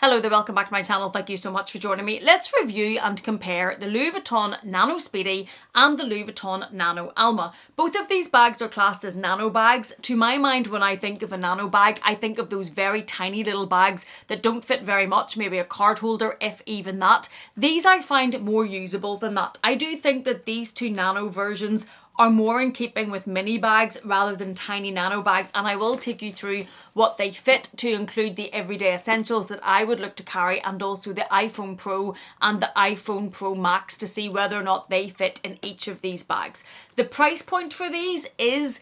Hello there, welcome back to my channel. Thank you so much for joining me. Let's review and compare the Louis Vuitton Nano Speedy and the Louis Vuitton Nano Alma. Both of these bags are classed as nano bags. To my mind, when I think of a nano bag, I think of those very tiny little bags that don't fit very much, maybe a card holder, if even that. These I find more usable than that. I do think that these two nano versions are more in keeping with mini bags rather than tiny nano bags, and I will take you through what they fit to include the everyday essentials that I would look to carry, and also the iPhone Pro and the iPhone Pro Max to see whether or not they fit in each of these bags. The price point for these is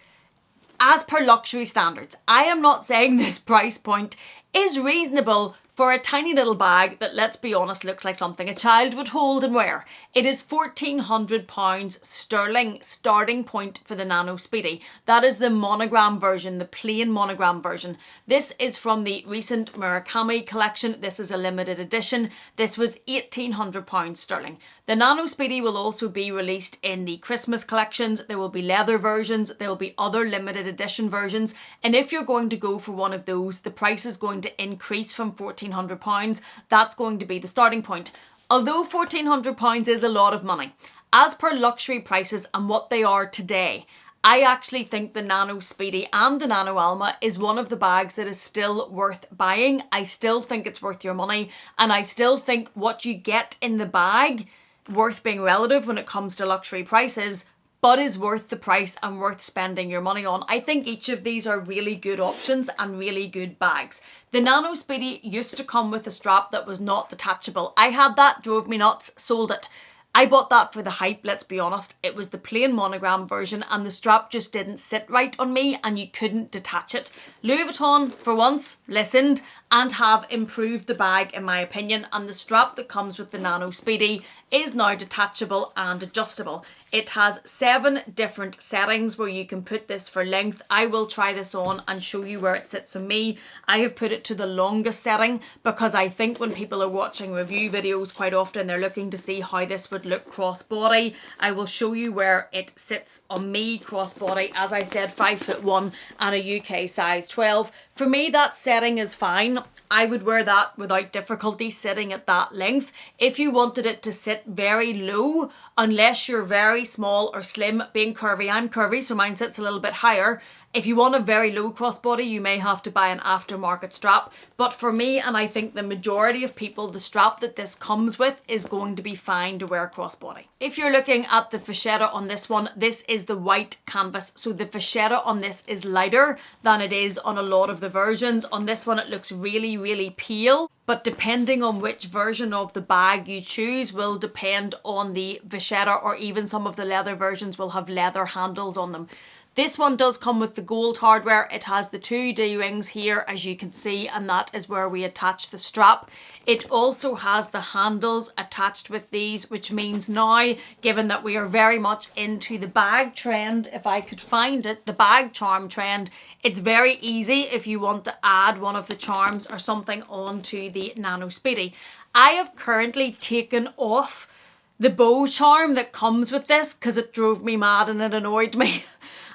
as per luxury standards. I am not saying this price point is reasonable for a tiny little bag that, let's be honest, looks like something a child would hold and wear. It is £1,400 sterling starting point for the Nano Speedy. That is the monogram version, the plain monogram version. This is from the recent Murakami collection. This is a limited edition. This was £1,800 sterling. The Nano Speedy will also be released in the Christmas collections. There will be leather versions. There will be other limited edition versions. And if you're going to go for one of those, the price is going to increase from £1,400. That's going to be the starting point. Although £1,400 is a lot of money, as per luxury prices and what they are today, I actually think the Nano Speedy and the Nano Alma is one of the bags that is still worth buying. I still think it's worth your money, and I still think what you get in the bag, worth being relative when it comes to luxury prices, but is worth the price and worth spending your money on. I think each of these are really good options and really good bags. The Nano Speedy used to come with a strap that was not detachable. I had that, drove me nuts, sold it. I bought that for the hype, let's be honest. It was the plain monogram version and the strap just didn't sit right on me and you couldn't detach it. Louis Vuitton, for once, listened and have improved the bag in my opinion, and the strap that comes with the Nano Speedy is now detachable and adjustable. It has 7 different settings where you can put this for length. I will try this on and show you where it sits on me. I have put it to the longest setting because I think when people are watching review videos, quite often they're looking to see how this would look crossbody. I will show you where it sits on me crossbody. As I said, 5'1" and a UK size 12. For me, that setting is fine. I would wear that without difficulty sitting at that length. If you wanted it to sit very low, unless you're very small or slim, being curvy, I'm curvy, so mine sits a little bit higher. If you want a very low crossbody, you may have to buy an aftermarket strap. But for me, and I think the majority of people, the strap that this comes with is going to be fine to wear crossbody. If you're looking at the fascetta on this one, this is the white canvas. So the fascetta on this is lighter than it is on a lot of the versions. On this one, it looks really, really pale. But depending on which version of the bag you choose will depend on the fascetta, or even some of the leather versions will have leather handles on them. This one does come with the gold hardware. It has the 2 D-rings here, as you can see, and that is where we attach the strap. It also has the handles attached with these, which means now, given that we are very much into the bag trend, if I could find it, the bag charm trend, it's very easy if you want to add one of the charms or something onto the Nano Speedy. I have currently taken off the bow charm that comes with this because it drove me mad and it annoyed me.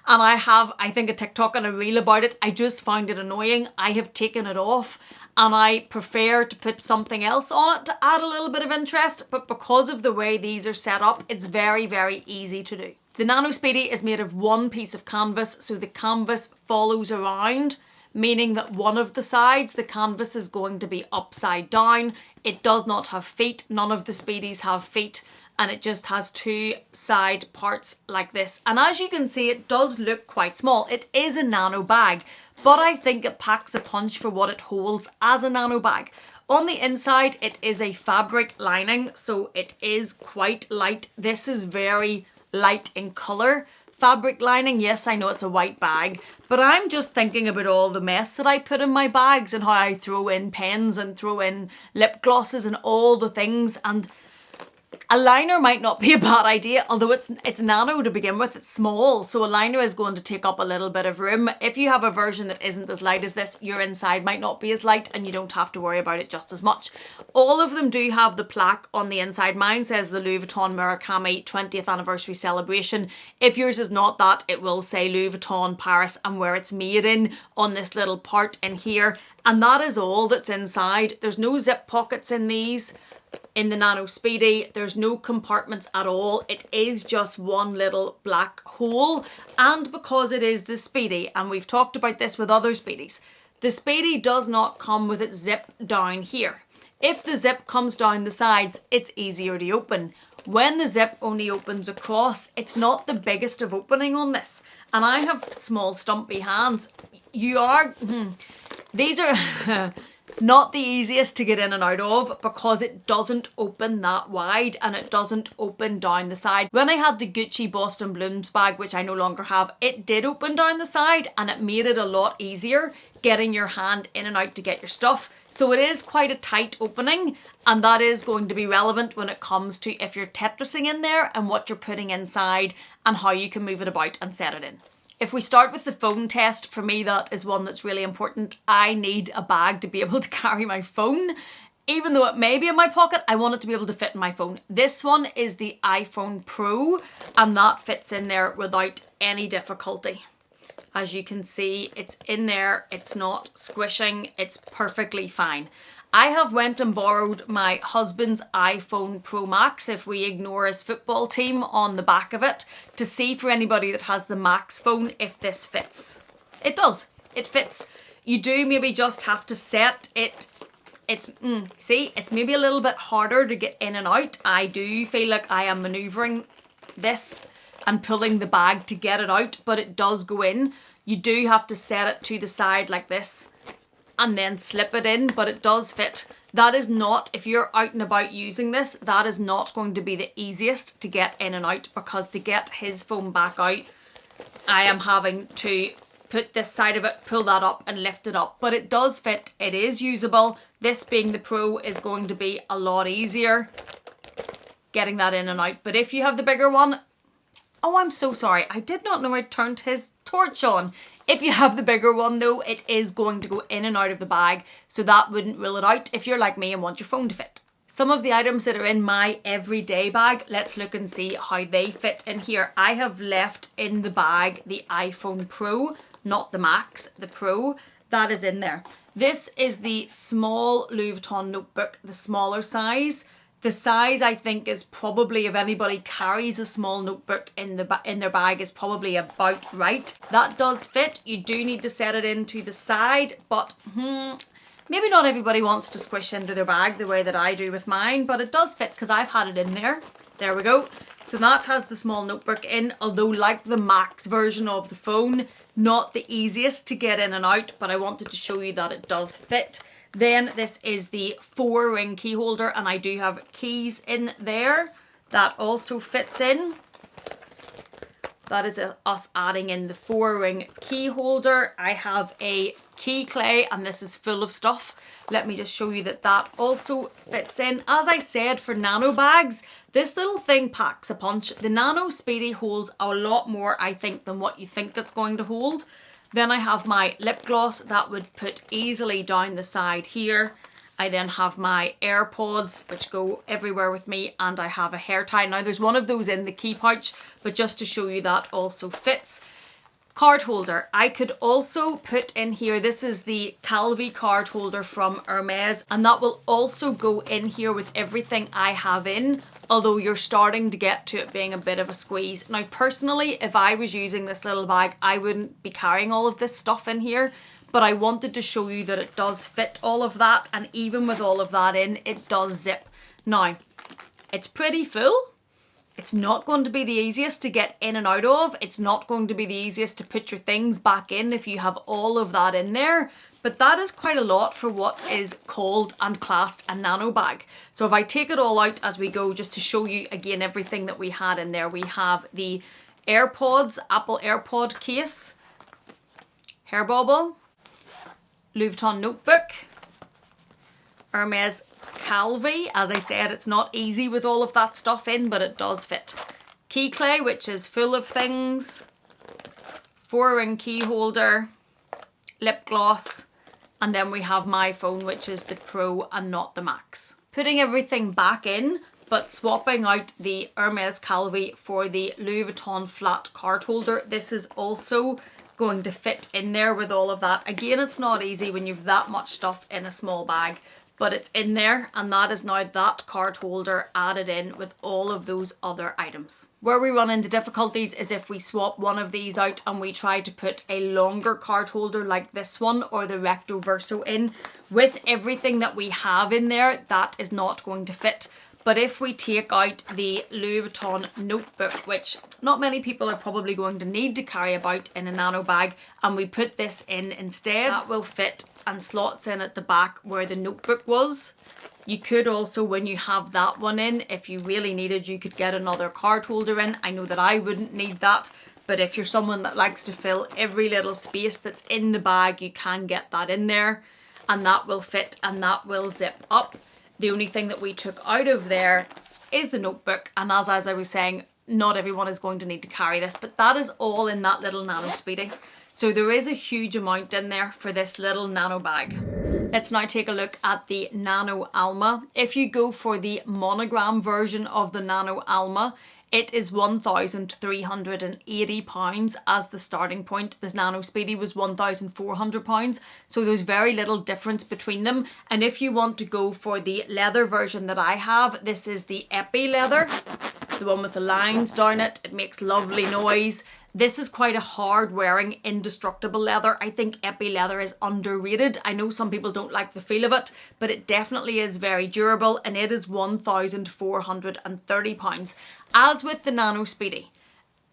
And I have, I think, a TikTok and a reel about it. I just found it annoying. I have taken it off and I prefer to put something else on it to add a little bit of interest. But because of the way these are set up, it's very, very easy to do. The Nano Speedy is made of one piece of canvas, so the canvas follows around, meaning that one of the sides, the canvas is going to be upside down. It does not have feet. None of the Speedies have feet. And it just has 2 side parts like this. And as you can see, it does look quite small. It is a nano bag, but I think it packs a punch for what it holds as a nano bag. On the inside, it is a fabric lining, so it is quite light. This is very light in colour. Fabric lining, yes, I know it's a white bag, but I'm just thinking about all the mess that I put in my bags and how I throw in pens and throw in lip glosses and all the things, and a liner might not be a bad idea, although it's nano to begin with, it's small, so a liner is going to take up a little bit of room. If you have a version that isn't as light as this, your inside might not be as light and you don't have to worry about it just as much. All of them do have the plaque on the inside. Mine says the Louis Vuitton Murakami 20th anniversary celebration. If yours is not that, it will say Louis Vuitton Paris and where it's made in on this little part in here. And that is all that's inside. There's no zip pockets in these. In the Nano Speedy, there's no compartments at all. It is just one little black hole. And because it is the Speedy, and we've talked about this with other Speedies, the Speedy does not come with its zip down here. If the zip comes down the sides, it's easier to open. When the zip only opens across, it's not the biggest of opening on this. And I have small stumpy hands. These are not the easiest to get in and out of because it doesn't open that wide and it doesn't open down the side. When I had the Gucci Boston Blooms bag, which I no longer have, it did open down the side and it made it a lot easier getting your hand in and out to get your stuff. So it is quite a tight opening, and that is going to be relevant when it comes to if you're Tetrising in there and what you're putting inside and how you can move it about and set it in. If we start with the phone test, for me that is one that's really important. I need a bag to be able to carry my phone. Even though it may be in my pocket, I want it to be able to fit in my phone. This one is the iPhone Pro, and that fits in there without any difficulty. As you can see, it's in there, it's not squishing, it's perfectly fine. I have went and borrowed my husband's iPhone Pro Max, if we ignore his football team on the back of it, to see for anybody that has the Max phone if this fits. It does, it fits. You do maybe just have to set it. See, it's maybe a little bit harder to get in and out. I do feel like I am manoeuvring this and pulling the bag to get it out, but it does go in. You do have to set it to the side like this and then slip it in, but it does fit. That is not, if you're out and about using this, that is not going to be the easiest to get in and out, because to get his phone back out, I am having to put this side of it, pull that up and lift it up. But it does fit, it is usable. This being the Pro is going to be a lot easier getting that in and out. But if you have the bigger one, oh, I'm so sorry. I did not know I turned his torch on. If you have the bigger one though, it is going to go in and out of the bag, so that wouldn't rule it out if you're like me and want your phone to fit. Some of the items that are in my everyday bag, let's look and see how they fit in here. I have left in the bag the iPhone Pro, not the Max, the Pro. That is in there. This is the small Louis Vuitton notebook, the smaller size. The size, I think, is probably, if anybody carries a small notebook in their bag, is probably about right. That does fit. You do need to set it into the side, but maybe not everybody wants to squish into their bag the way that I do with mine, but it does fit because I've had it in there. There we go. So that has the small notebook in, although like the Max version of the phone, not the easiest to get in and out, but I wanted to show you that it does fit. Then this is the 4-ring key holder, and I do have keys in there. That also fits in. That is us adding in the 4-ring key holder. I have a key clay, and this is full of stuff. Let me just show you that that also fits in. As I said, for nano bags, this little thing packs a punch. The Nano Speedy holds a lot more, I think, than what you think it's going to hold. Then I have my lip gloss that would put easily down the side here. I then have my AirPods, which go everywhere with me, and I have a hair tie. Now there's one of those in the key pouch, but just to show you that also fits. Card holder. I could also put in here, this is the Calvi card holder from Hermes, and that will also go in here with everything I have in, although you're starting to get to it being a bit of a squeeze. Now personally, if I was using this little bag, I wouldn't be carrying all of this stuff in here, but I wanted to show you that it does fit all of that, and even with all of that in, it does zip. Now, it's pretty full. It's not going to be the easiest to get in and out of. It's not going to be the easiest to put your things back in if you have all of that in there. But that is quite a lot for what is called and classed a nano bag. So if I take it all out as we go, just to show you again everything that we had in there. We have the AirPods, Apple AirPod case, hair bobble, Louis Vuitton notebook, Hermes Calvi. As I said, it's not easy with all of that stuff in, but it does fit. Key clay, which is full of things, 4-ring key holder, lip gloss, and then we have my phone, which is the Pro and not the Max. Putting everything back in, but swapping out the Hermes Calvi for the Louis Vuitton flat card holder. This is also going to fit in there with all of that. Again, it's not easy when you've that much stuff in a small bag, but it's in there, and that is now that card holder added in with all of those other items. Where we run into difficulties is if we swap one of these out and we try to put a longer card holder like this one or the recto verso in. With everything that we have in there, that is not going to fit. But if we take out the Louis Vuitton notebook, which not many people are probably going to need to carry about in a nano bag, and we put this in instead, that will fit and slots in at the back where the notebook was. You could also, when you have that one in, if you really needed, you could get another card holder in. I know that I wouldn't need that, but if you're someone that likes to fill every little space that's in the bag, you can get that in there, and that will fit and that will zip up. The only thing that we took out of there is the notebook, and as I was saying, not everyone is going to need to carry this, but that is all in that little Nano Speedy. So there is a huge amount in there for this little nano bag. Let's now take a look at the Nano Alma. If you go for the monogram version of the Nano Alma, it is £1,380 as the starting point. This Nano Speedy was £1,400, so there's very little difference between them. And if you want to go for the leather version that I have, this is the Epi leather, the one with the lines down it. It makes lovely noise. This is quite a hard wearing, indestructible leather. I think Epi leather is underrated. I know some people don't like the feel of it, but it definitely is very durable, and it is £1,430. As with the Nano Speedy,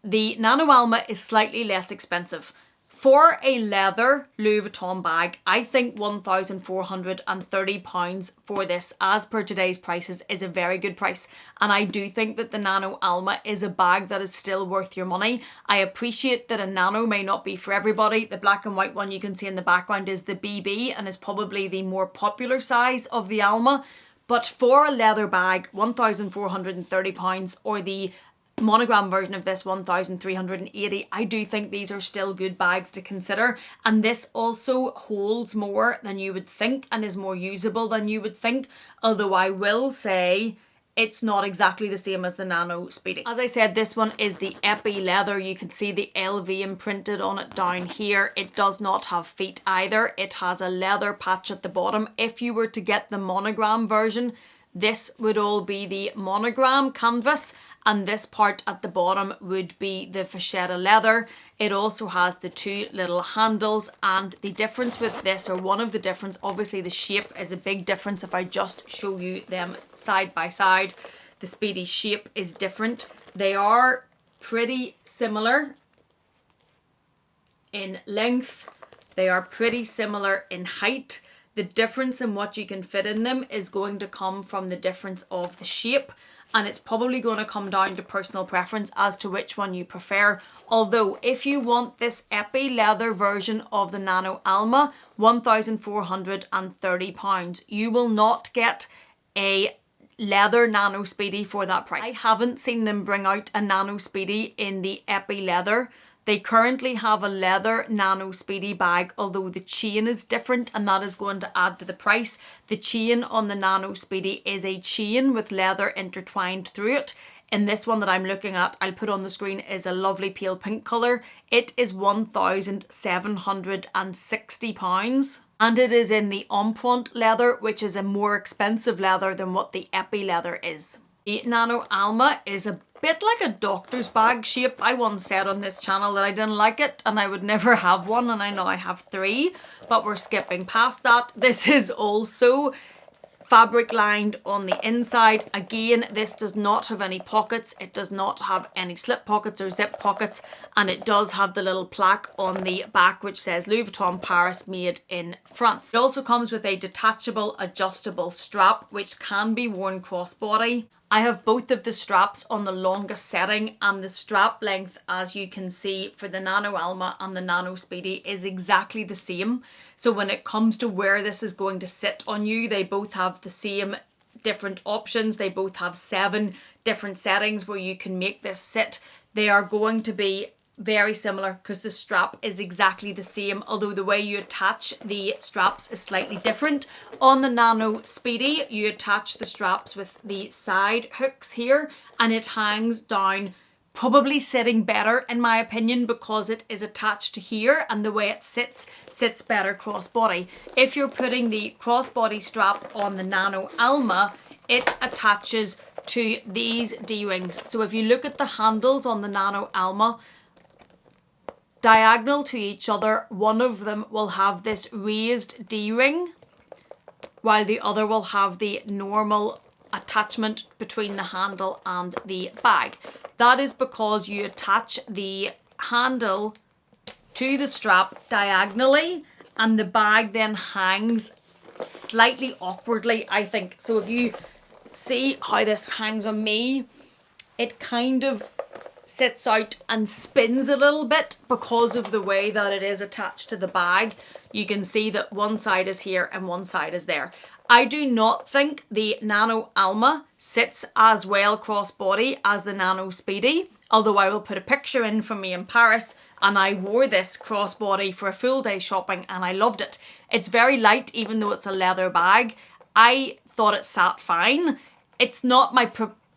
the Nano Alma is slightly less expensive. For a leather Louis Vuitton bag, I think £1,430 for this, as per today's prices, is a very good price. And I do think that the Nano Alma is a bag that is still worth your money. I appreciate that a Nano may not be for everybody. The black and white one you can see in the background is the BB and is probably the more popular size of the Alma. But for a leather bag, £1,430, or the monogram version of this, 1,380, I do think these are still good bags to consider. And this also holds more than you would think and is more usable than you would think, although I will say it's not exactly the same as the Nano Speedy. As I said, this one is the Epi leather. You can see the LV imprinted on it down here. It does not have feet either. It has a leather patch at the bottom. If you were to get the monogram version, this would all be the monogram canvas, and this part at the bottom would be the Vachetta leather. It also has the two little handles, and the difference with this, or one of the difference, obviously the shape is a big difference. If I just show you them side by side, the Speedy shape is different. They are pretty similar in length. They are pretty similar in height. The difference in what you can fit in them is going to come from the difference of the shape, and it's probably going to come down to personal preference as to which one you prefer. Although if you want this Epi leather version of the Nano Alma, £1,430, you will not get a leather Nano Speedy for that price. I haven't seen them bring out a Nano Speedy in the Epi leather. They currently have a leather Nano Speedy bag, although the chain is different, and that is going to add to the price. The chain on the Nano Speedy is a chain with leather intertwined through it. In this one that I'm looking at, I'll put on the screen, is a lovely pale pink colour. It is £1,760, and it is in the Empreinte leather, which is a more expensive leather than what the Epi leather is. The Nano Alma is a bit like a doctor's bag shape. I once said on this channel that I didn't like it and I would never have one, and I know I have 3, but we're skipping past that. This is also fabric lined on the inside. Again, this does not have any pockets. It does not have any slip pockets or zip pockets, and it does have the little plaque on the back which says Louis Vuitton Paris, made in France. It also comes with a detachable adjustable strap which can be worn crossbody. I have both of the straps on the longest setting, and the strap length, as you can see, for the Nano Alma and the Nano Speedy is exactly the same. So when it comes to where this is going to sit on you, they both have the same different options. They both have 7 different settings where you can make this sit. They are going to be very similar because the strap is exactly the same, although the way you attach the straps is slightly different. On the Nano Speedy, you attach the straps with the side hooks here, and it hangs down probably sitting better in my opinion because it is attached to here and the way it sits better crossbody. If you're putting the crossbody strap on the Nano Alma, it attaches to these D-rings. So if you look at the handles on the Nano Alma, diagonal to each other, one of them will have this raised D-ring while the other will have the normal attachment between the handle and the bag. That is because you attach the handle to the strap diagonally and the bag then hangs slightly awkwardly, I think. So if you see how this hangs on me, it kind of sits out and spins a little bit because of the way that it is attached to the bag. You can see that one side is here and one side is there. I do not think the Nano Alma sits as well crossbody as the Nano Speedy, although I will put a picture in from me in Paris, and I wore this crossbody for a full day shopping and I loved it. It's very light even though it's a leather bag. I thought it sat fine. It's not my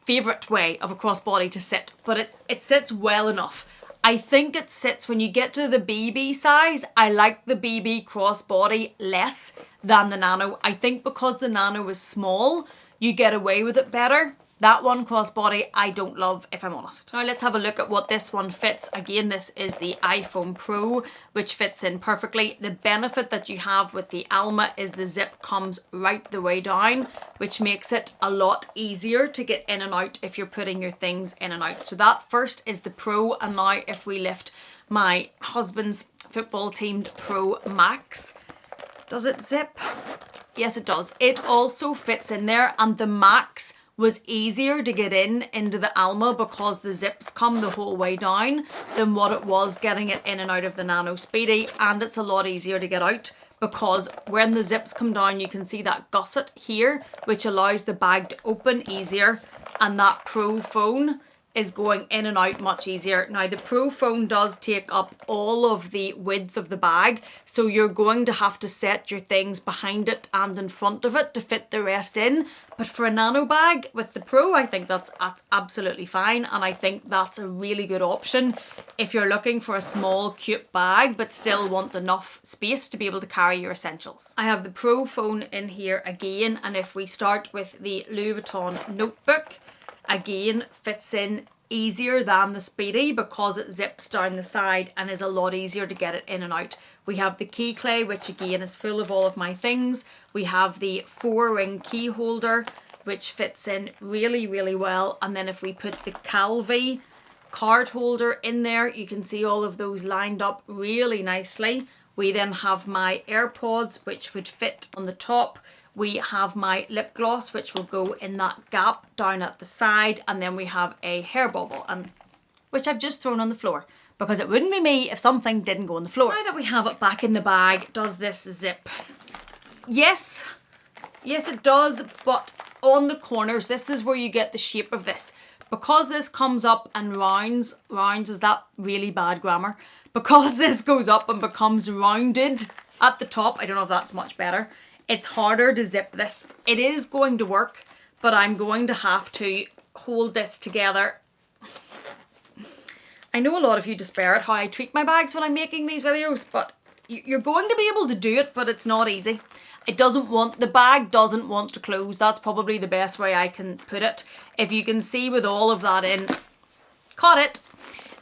favourite way of a crossbody to sit, but it sits well enough. I think it sits, when you get to the BB size, I like the BB crossbody less than the Nano. I think because the Nano is small, you get away with it better. That one crossbody I don't love, if I'm honest. Now let's have a look at what this one fits. Again, this is the iPhone Pro, which fits in perfectly. The benefit that you have with the Alma is the zip comes right the way down, which makes it a lot easier to get in and out if you're putting your things in and out. So that first is the Pro, and now if we lift my husband's football teamed Pro Max, does it zip? Yes, it does. It also fits in there, and the Max was easier to get into the Alma because the zips come the whole way down than what it was getting it in and out of the Nano Speedy, and it's a lot easier to get out because when the zips come down you can see that gusset here which allows the bag to open easier, and that Pro phone is going in and out much easier. Now the Pro phone does take up all of the width of the bag, so you're going to have to set your things behind it and in front of it to fit the rest in. But for a nano bag with the Pro, I think that's absolutely fine, and I think that's a really good option if you're looking for a small cute bag but still want enough space to be able to carry your essentials. I have the Pro phone in here again, and if we start with the Louis Vuitton notebook, again fits in easier than the Speedy because it zips down the side and is a lot easier to get it in and out. We have the key clay, which again is full of all of my things. We have the 4-ring key holder, which fits in really, really well. And then if we put the Calvi card holder in there, you can see all of those lined up really nicely. We then have my AirPods, which would fit on the top. We have my lip gloss, which will go in that gap down at the side. And then we have a hair bobble, and which I've just thrown on the floor because it wouldn't be me if something didn't go on the floor. Now that we have it back in the bag, does this zip? Yes, it does, but on the corners, this is where you get the shape of this. Because this comes up and rounds, is that really bad grammar? Because this goes up and becomes rounded at the top, I don't know if that's much better, it's harder to zip this. It is going to work, but I'm going to have to hold this together. I know a lot of you despair at how I treat my bags when I'm making these videos, but you're going to be able to do it, but it's not easy. The bag doesn't want to close. That's probably the best way I can put it. If you can see with all of that in, caught it.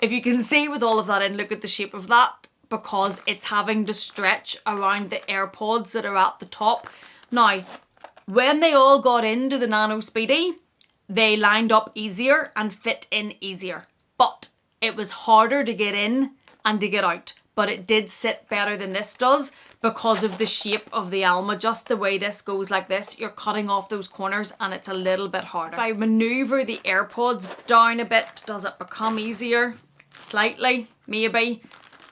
If you can see with all of that in, look at the shape of that, because it's having to stretch around the AirPods that are at the top. Now, when they all got into the Nano Speedy, they lined up easier and fit in easier. But it was harder to get in and to get out. But it did sit better than this does because of the shape of the Alma. Just the way this goes like this, you're cutting off those corners and it's a little bit harder. If I maneuver the AirPods down a bit, does it become easier? Slightly, maybe.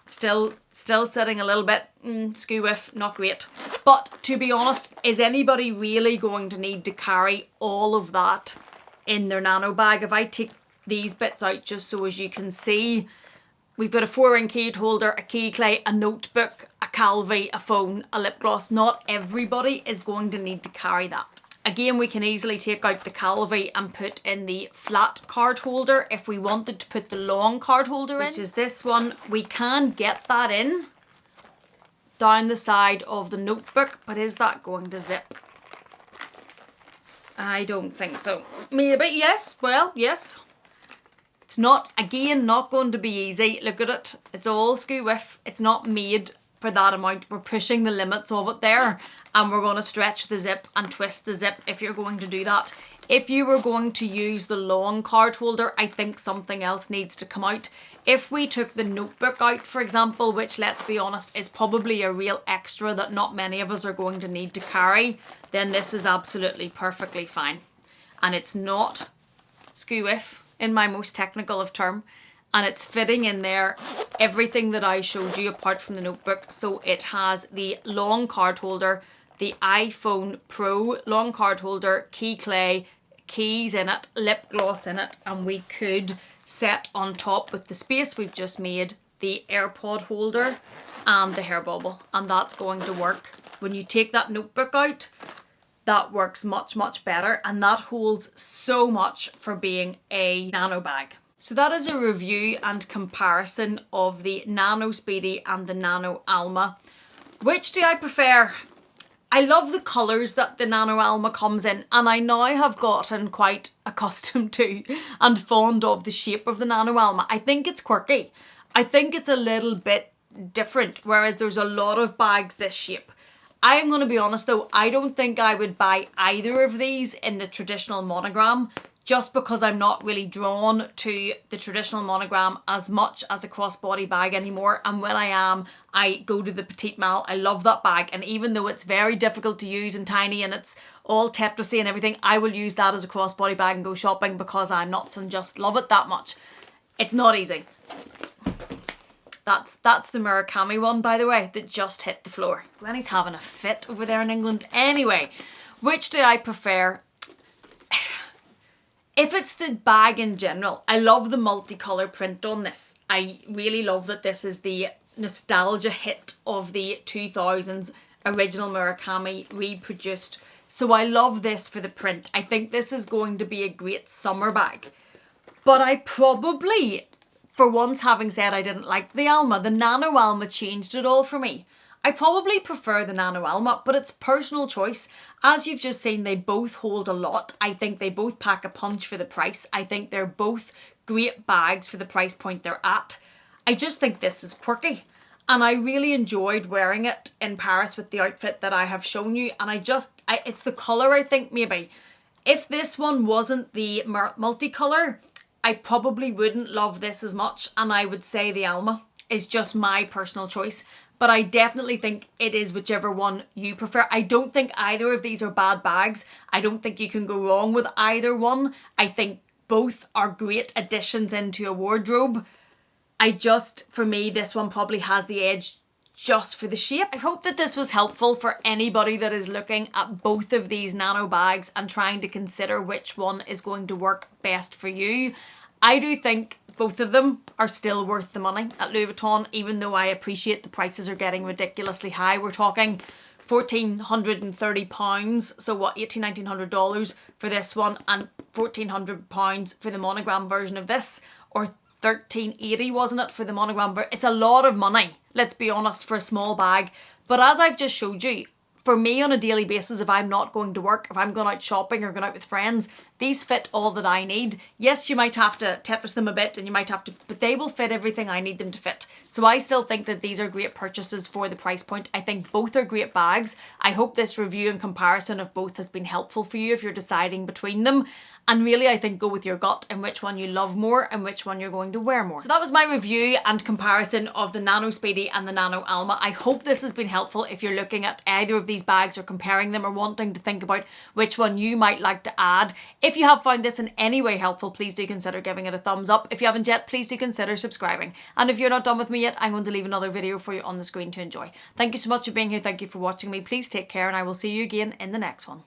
Still sitting a little bit, skew whiff, not great. But to be honest, is anybody really going to need to carry all of that in their nano bag? If I take these bits out just so as you can see, we've got a 4-ring key holder, a key clay, a notebook, a Calvi, a phone, a lip gloss. Not everybody is going to need to carry that. Again, we can easily take out the Calvi and put in the flat card holder if we wanted to put the long card holder in, which is this one. We can get that in down the side of the notebook, but is that going to zip? I don't think so. Maybe, yes. Well, yes. It's not, again, not going to be easy. Look at it. It's all skew with. It's not made for that amount. We're pushing the limits of it there, and we're going to stretch the zip and twist the zip if you're going to do that. If you were going to use the long card holder, I think something else needs to come out. If we took the notebook out, for example, which, let's be honest, is probably a real extra that not many of us are going to need to carry, then this is absolutely perfectly fine. And it's not skew with in my most technical of term, and it's fitting in there everything that I showed you apart from the notebook. So it has the long card holder, the iPhone Pro long card holder, key clay, keys in it, lip gloss in it, and we could set on top with the space we've just made the AirPod holder and the hair bobble, and that's going to work. When you take that notebook out, that works much, much better, and that holds so much for being a nano bag. So that is a review and comparison of the Nano Speedy and the Nano Alma. Which do I prefer? I love the colours that the Nano Alma comes in, and I now have gotten quite accustomed to and fond of the shape of the Nano Alma. I think it's quirky. I think it's a little bit different, whereas there's a lot of bags this shape. I am going to be honest though, I don't think I would buy either of these in the traditional monogram, just because I'm not really drawn to the traditional monogram as much as a crossbody bag anymore. And when I am, I go to the Petite Mal. I love that bag, and even though it's very difficult to use and tiny and it's all Tetrisy and everything, I will use that as a crossbody bag and go shopping because I'm nuts and just love it that much. It's not easy. That's the Murakami one, by the way, that just hit the floor. Gwenny's having a fit over there in England. Anyway, which do I prefer? If it's the bag in general, I love the multicolour print on this. I really love that this is the nostalgia hit of the 2000s original Murakami reproduced. So I love this for the print. I think this is going to be a great summer bag. But I probably, for once having said I didn't like the Alma, the Nano Alma changed it all for me. I probably prefer the Nano Alma, but it's personal choice. As you've just seen, they both hold a lot. I think they both pack a punch for the price. I think they're both great bags for the price point they're at. I just think this is quirky, and I really enjoyed wearing it in Paris with the outfit that I have shown you, and it's the colour, I think, maybe. If this one wasn't the multicolour, I probably wouldn't love this as much, and I would say the Alma is just my personal choice. But I definitely think it is whichever one you prefer. I don't think either of these are bad bags. I don't think you can go wrong with either one. I think both are great additions into a wardrobe. For me, this one probably has the edge just for the shape. I hope that this was helpful for anybody that is looking at both of these nano bags and trying to consider which one is going to work best for you. I do think both of them are still worth the money at Louis Vuitton, even though I appreciate the prices are getting ridiculously high. We're talking £1,430, so what, $1,800–$1,900 for this one, and £1,400 for the monogram version of this, or $1,380, wasn't it, for the monogram version? It's a lot of money, let's be honest, for a small bag. But as I've just showed you, for me on a daily basis, if I'm not going to work, if I'm going out shopping or going out with friends, these fit all that I need. Yes, you might have to Tetris them a bit and you might have to, but they will fit everything I need them to fit. So I still think that these are great purchases for the price point. I think both are great bags. I hope this review and comparison of both has been helpful for you if you're deciding between them. And really, I think go with your gut and which one you love more and which one you're going to wear more. So that was my review and comparison of the Nano Speedy and the Nano Alma. I hope this has been helpful if you're looking at either of these bags or comparing them or wanting to think about which one you might like to add. If you have found this in any way helpful, please do consider giving it a thumbs up. If you haven't yet, please do consider subscribing. And if you're not done with me yet, I'm going to leave another video for you on the screen to enjoy. Thank you so much for being here. Thank you for watching me. Please take care, and I will see you again in the next one.